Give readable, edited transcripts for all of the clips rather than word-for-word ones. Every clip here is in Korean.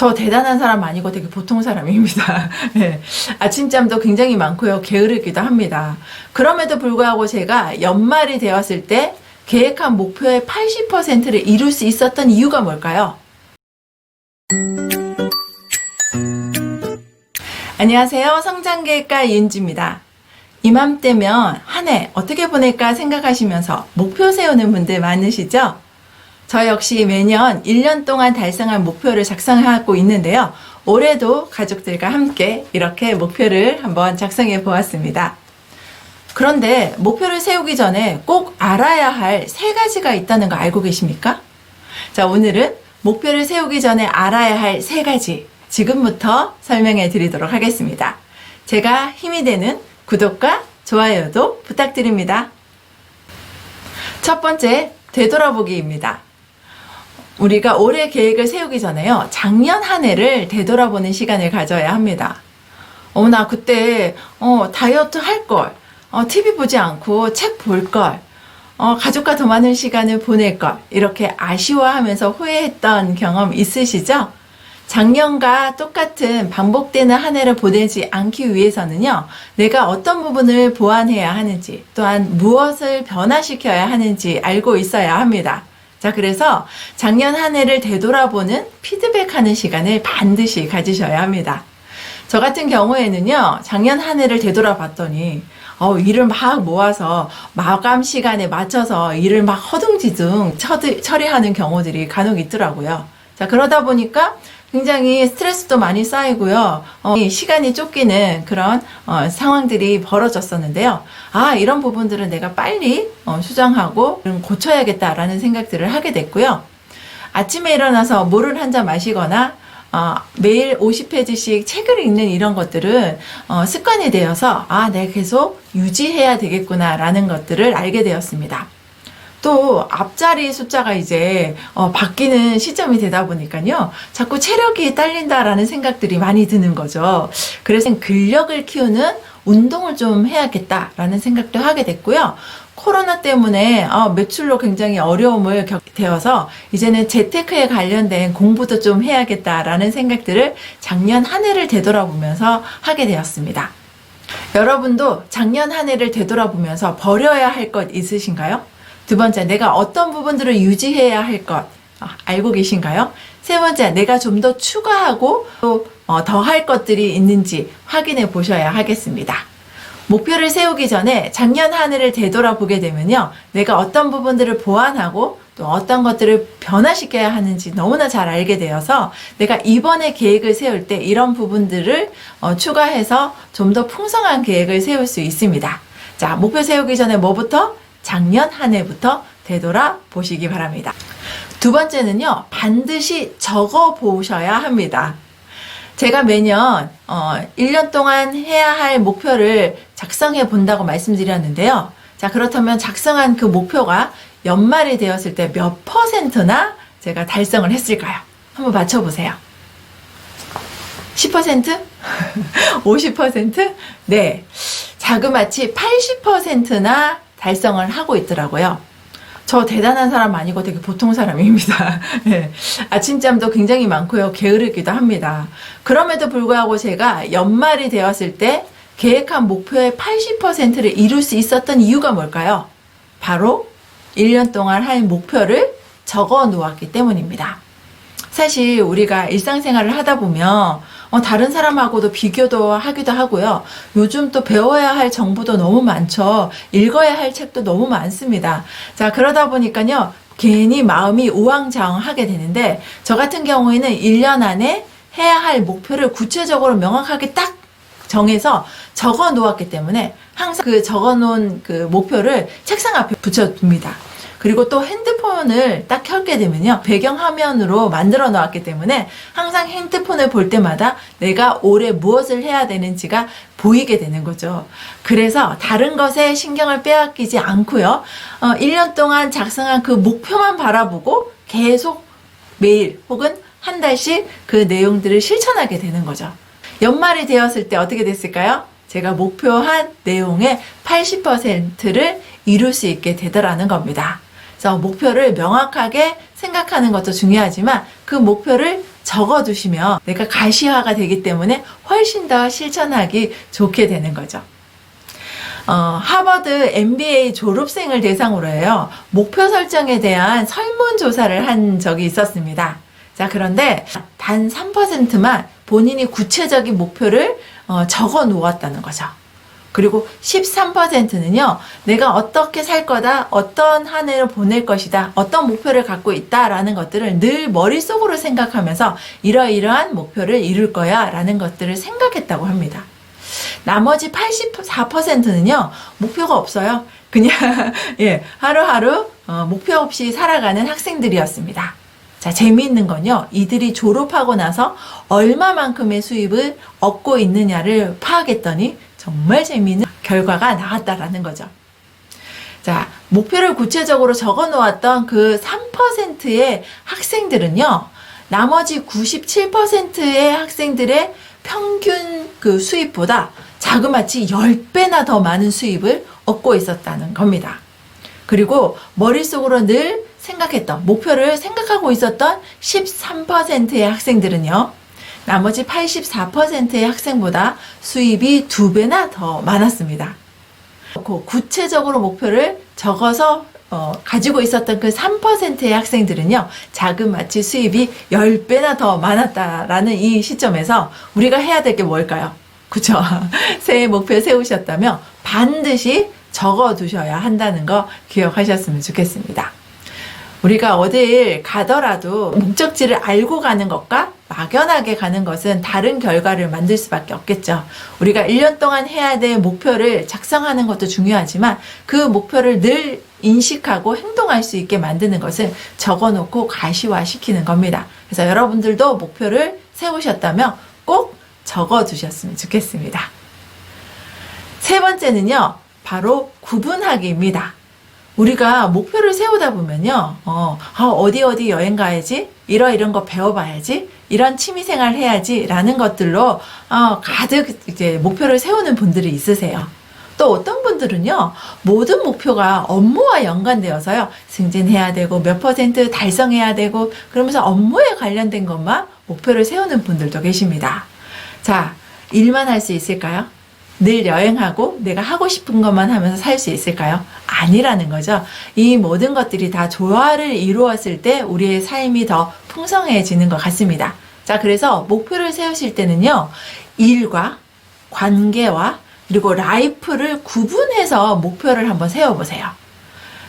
저 대단한 사람 아니고 되게 보통 사람입니다. 네. 아침잠도 굉장히 많고요. 게으르기도 합니다. 그럼에도 불구하고 제가 연말이 되었을 때 계획한 목표의 80%를 이룰 수 있었던 이유가 뭘까요? 안녕하세요. 성장계획가 이은지입니다. 이맘때면 한 해 어떻게 보낼까 생각하시면서 목표 세우는 분들 많으시죠? 저 역시 매년 1년 동안 달성할 목표를 작성하고 있는데요. 올해도 가족들과 함께 이렇게 목표를 한번 작성해 보았습니다. 그런데 목표를 세우기 전에 꼭 알아야 할 3가지가 있다는 거 알고 계십니까? 자, 오늘은 목표를 세우기 전에 알아야 할 3가지 지금부터 설명해 드리도록 하겠습니다. 제가 힘이 되는 구독과 좋아요도 부탁드립니다. 첫 번째, 되돌아보기입니다. 우리가 올해 계획을 세우기 전에요, 작년 한 해를 되돌아보는 시간을 가져야 합니다. 나 그때 다이어트 할 걸, TV 보지 않고 책 볼 걸, 가족과 더 많은 시간을 보낼 걸, 이렇게 아쉬워하면서 후회했던 경험 있으시죠? 작년과 똑같은 반복되는 한 해를 보내지 않기 위해서는요, 내가 어떤 부분을 보완해야 하는지, 또한 무엇을 변화시켜야 하는지 알고 있어야 합니다. 자, 그래서 작년 한 해를 되돌아보는 피드백하는 시간을 반드시 가지셔야 합니다. 저 같은 경우에는요, 작년 한 해를 되돌아봤더니 일을 막 모아서 마감 시간에 맞춰서 일을 막 허둥지둥 처리하는 경우들이 간혹 있더라고요. 자, 그러다 보니까 굉장히 스트레스도 많이 쌓이고요. 시간이 쫓기는 그런 상황들이 벌어졌었는데요. 이런 부분들은 내가 빨리 수정하고 고쳐야겠다라는 생각들을 하게 됐고요. 아침에 일어나서 물을 한 잔 마시거나 매일 50페이지씩 책을 읽는 이런 것들은 습관이 되어서 내가 계속 유지해야 되겠구나라는 것들을 알게 되었습니다. 또 앞자리 숫자가 이제 바뀌는 시점이 되다 보니까요, 자꾸 체력이 딸린다라는 생각들이 많이 드는 거죠. 그래서 근력을 키우는 운동을 좀 해야겠다라는 생각도 하게 됐고요. 코로나 때문에 매출로 굉장히 어려움을 겪게 되어서 이제는 재테크에 관련된 공부도 좀 해야겠다라는 생각들을 작년 한 해를 되돌아보면서 하게 되었습니다. 여러분도 작년 한 해를 되돌아보면서 버려야 할 것 있으신가요? 두 번째, 내가 어떤 부분들을 유지해야 할 것 알고 계신가요? 세 번째, 내가 좀 더 추가하고 또 더 할 것들이 있는지 확인해 보셔야 하겠습니다. 목표를 세우기 전에 작년 한 해를 되돌아보게 되면요, 내가 어떤 부분들을 보완하고 또 어떤 것들을 변화시켜야 하는지 너무나 잘 알게 되어서 내가 이번에 계획을 세울 때 이런 부분들을 추가해서 좀 더 풍성한 계획을 세울 수 있습니다. 자, 목표 세우기 전에 뭐부터? 작년 한 해부터 되돌아보시기 바랍니다. 두 번째는요, 반드시 적어 보셔야 합니다. 제가 매년 1년 동안 해야 할 목표를 작성해 본다고 말씀드렸는데요. 자, 그렇다면 작성한 그 목표가 연말이 되었을 때 몇 %나 제가 달성을 했을까요? 한번 맞춰보세요. 10%? 50%? 네. 자그마치 80%나 달성을 하고 있더라고요. 저 대단한 사람 아니고 되게 보통 사람입니다. 네. 아침잠도 굉장히 많고요. 게으르기도 합니다. 그럼에도 불구하고 제가 연말이 되었을 때 계획한 목표의 80%를 이룰 수 있었던 이유가 뭘까요? 바로 1년 동안 할 목표를 적어 놓았기 때문입니다. 사실 우리가 일상생활을 하다 보면 다른 사람하고도 비교도 하기도 하고요. 요즘 또 배워야 할 정보도 너무 많죠. 읽어야 할 책도 너무 많습니다. 자, 그러다 보니까요, 괜히 마음이 우왕좌왕하게 되는데, 저 같은 경우에는 1년 안에 해야 할 목표를 구체적으로 명확하게 딱 정해서 적어 놓았기 때문에 항상 그 적어 놓은 그 목표를 책상 앞에 붙여둡니다. 그리고 또 핸드폰을 딱 켜게 되면요, 배경화면으로 만들어 놓았기 때문에 항상 핸드폰을 볼 때마다 내가 올해 무엇을 해야 되는지가 보이게 되는 거죠. 그래서 다른 것에 신경을 빼앗기지 않고요, 1년 동안 작성한 그 목표만 바라보고 계속 매일 혹은 한 달씩 그 내용들을 실천하게 되는 거죠. 연말이 되었을 때 어떻게 됐을까요? 제가 목표한 내용의 80%를 이룰 수 있게 되더라는 겁니다. 그래서 목표를 명확하게 생각하는 것도 중요하지만 그 목표를 적어두시면 내가 가시화가 되기 때문에 훨씬 더 실천하기 좋게 되는 거죠. 하버드 MBA 졸업생을 대상으로 해요. 목표 설정에 대한 설문조사를 한 적이 있었습니다. 자, 그런데 단 3%만 본인이 구체적인 목표를 적어 놓았다는 거죠. 그리고 13%는요, 내가 어떻게 살 거다, 어떤 한 해를 보낼 것이다, 어떤 목표를 갖고 있다라는 것들을 늘 머릿속으로 생각하면서 이러이러한 목표를 이룰 거야 라는 것들을 생각했다고 합니다. 나머지 84%는요, 목표가 없어요. 그냥, 예, 하루하루 목표 없이 살아가는 학생들이었습니다. 자, 재미있는 건요, 이들이 졸업하고 나서 얼마만큼의 수입을 얻고 있느냐를 파악했더니 정말 재미있는 결과가 나왔다라는 거죠. 자, 목표를 구체적으로 적어 놓았던 그 3%의 학생들은요, 나머지 97%의 학생들의 평균 그 수입보다 자그마치 10배나 더 많은 수입을 얻고 있었다는 겁니다. 그리고 머릿속으로 늘 생각했던, 목표를 생각하고 있었던 13%의 학생들은요, 나머지 84%의 학생보다 수입이 2배나 더 많았습니다. 구체적으로 목표를 적어서 가지고 있었던 그 3%의 학생들은요, 자그마치 수입이 10배나 더 많았다라는 이 시점에서 우리가 해야 될 게 뭘까요? 그쵸? 새해 목표 세우셨다면 반드시 적어 두셔야 한다는 거 기억하셨으면 좋겠습니다. 우리가 어딜 가더라도 목적지를 알고 가는 것과 막연하게 가는 것은 다른 결과를 만들 수밖에 없겠죠. 우리가 1년 동안 해야 될 목표를 작성하는 것도 중요하지만 그 목표를 늘 인식하고 행동할 수 있게 만드는 것은 적어놓고 가시화시키는 겁니다. 그래서 여러분들도 목표를 세우셨다면 꼭 적어두셨으면 좋겠습니다. 세 번째는요, 바로 구분하기입니다. 우리가 목표를 세우다 보면요, 어디 여행 가야지, 이런 거 배워봐야지, 이런 취미생활 해야지, 라는 것들로, 가득 이제 목표를 세우는 분들이 있으세요. 또 어떤 분들은요, 모든 목표가 업무와 연관되어서요, 승진해야 되고, 몇 % 달성해야 되고, 그러면서 업무에 관련된 것만 목표를 세우는 분들도 계십니다. 자, 일만 할 수 있을까요? 늘 여행하고 내가 하고 싶은 것만 하면서 살 수 있을까요? 아니라는 거죠. 이 모든 것들이 다 조화를 이루었을 때 우리의 삶이 더 풍성해지는 것 같습니다. 자, 그래서 목표를 세우실 때는요, 일과 관계와 그리고 라이프를 구분해서 목표를 한번 세워보세요.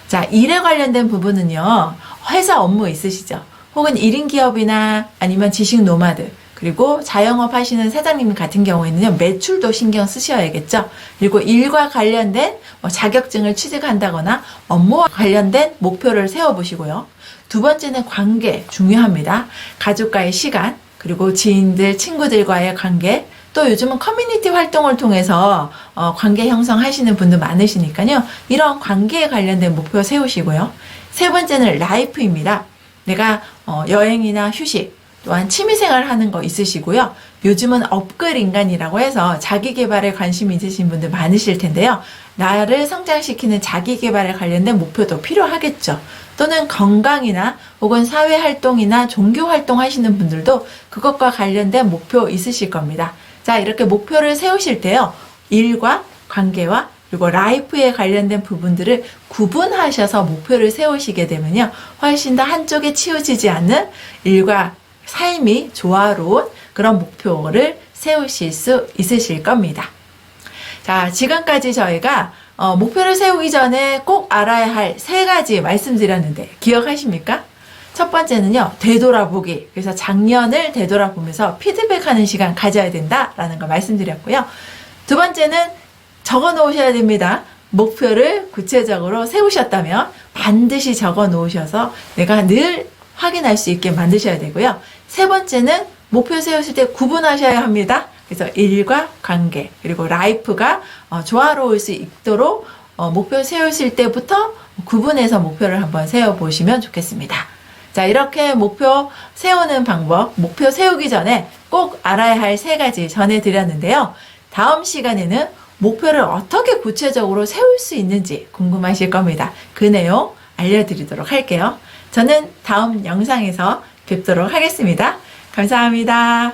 자, 일에 관련된 부분은요, 회사 업무 있으시죠? 혹은 1인 기업이나 아니면 지식 노마드, 그리고 자영업 하시는 사장님 같은 경우에는요, 매출도 신경 쓰셔야겠죠. 그리고 일과 관련된 자격증을 취득한다거나 업무와 관련된 목표를 세워보시고요. 두 번째는 관계, 중요합니다. 가족과의 시간, 그리고 지인들, 친구들과의 관계, 또 요즘은 커뮤니티 활동을 통해서 관계 형성하시는 분도 많으시니까요. 이런 관계에 관련된 목표 세우시고요. 세 번째는 라이프입니다. 내가 여행이나 휴식, 또한 취미생활 하는 거 있으시고요. 요즘은 업글 인간이라고 해서 자기개발에 관심이 있으신 분들 많으실 텐데요. 나를 성장시키는 자기개발에 관련된 목표도 필요하겠죠. 또는 건강이나 혹은 사회활동이나 종교활동 하시는 분들도 그것과 관련된 목표 있으실 겁니다. 자, 이렇게 목표를 세우실 때요, 일과 관계와 그리고 라이프에 관련된 부분들을 구분하셔서 목표를 세우시게 되면요, 훨씬 더 한쪽에 치우치지 않는 일과 삶이 조화로운 그런 목표를 세우실 수 있으실 겁니다. 자, 지금까지 저희가 목표를 세우기 전에 꼭 알아야 할 3가지 말씀드렸는데 기억하십니까? 첫 번째는요, 되돌아보기. 그래서 작년을 되돌아보면서 피드백하는 시간 가져야 된다라는 걸 말씀드렸고요. 두 번째는 적어 놓으셔야 됩니다. 목표를 구체적으로 세우셨다면 반드시 적어 놓으셔서 내가 늘 확인할 수 있게 만드셔야 되고요. 세 번째는 목표 세우실 때 구분하셔야 합니다. 그래서 일과 관계, 그리고 라이프가 조화로울 수 있도록 목표 세우실 때부터 구분해서 목표를 한번 세워보시면 좋겠습니다. 자, 이렇게 목표 세우는 방법, 목표 세우기 전에 꼭 알아야 할 3가지 전해드렸는데요. 다음 시간에는 목표를 어떻게 구체적으로 세울 수 있는지 궁금하실 겁니다. 그 내용 알려드리도록 할게요. 저는 다음 영상에서 뵙도록 하겠습니다. 감사합니다.